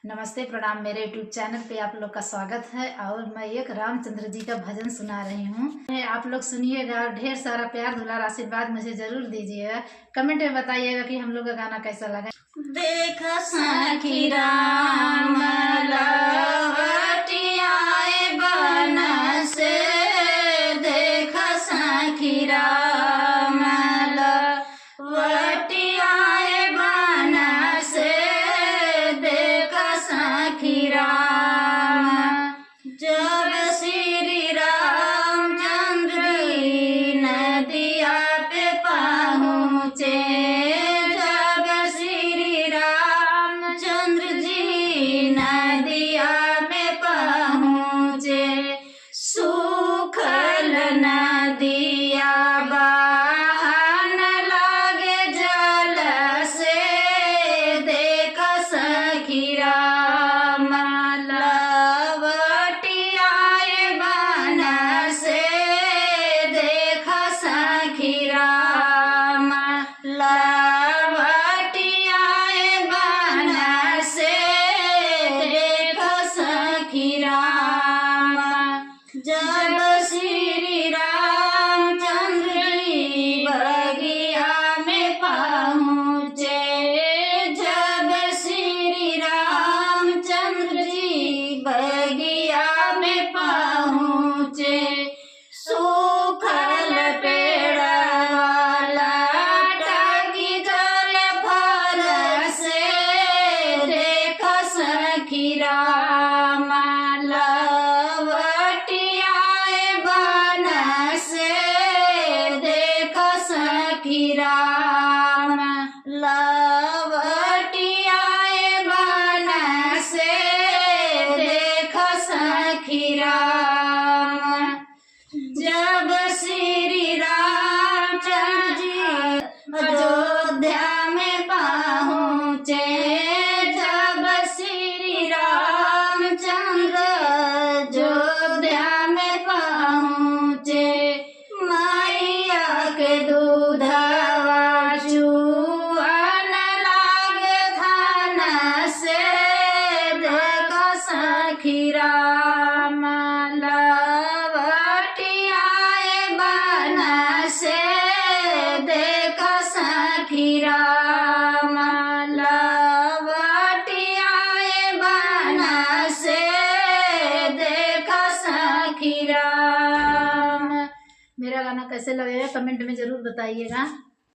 नमस्ते प्रणाम। मेरे यूट्यूब चैनल पे आप लोग का स्वागत है और मैं एक रामचंद्र जी का भजन सुना रही हूँ। आप लोग सुनिएगा, ढेर सारा प्यार दुलार आशीर्वाद मुझे जरूर दीजिएगा। कमेंट में बताइएगा कि हम लोग का गाना कैसा लगा। देख सखी राम लवटियाए बन से, देख सखी राम लवटियाए बन से, देख सखी राम। जब श्री रामचंद्र नदिया पे पहुँचे, नदिया में पहुँचे, सूखल नदिया बहन लागे जल से, देख सखी राम लवटियाए बन से, देख सखी राम लवटियाए बन से, राम। जब श्री रामचंद्र बगिया में पहुँचे, जब श्री रामचंद्र जी बगिया में पहुँचे, सूखल पेड़ वाला टगी जल फल से, देख सखी राम लवटियाए बन से, देख सखी राम लवटियाए बन से, देख सखी राम। जब श्री रामचंद्र जी अयोध्या में पहुँचे, जब श्री रामचंद्र अयोध्या में पहुँचे, मैया के दूधवा चूअन लागे थान से, देख सखी राम लवटियाए बन से, देख सखी राम लवटियाए बन से, देख सखी राम। मेरा गाना कैसे लगेगा कमेंट में जरूर बताइएगा।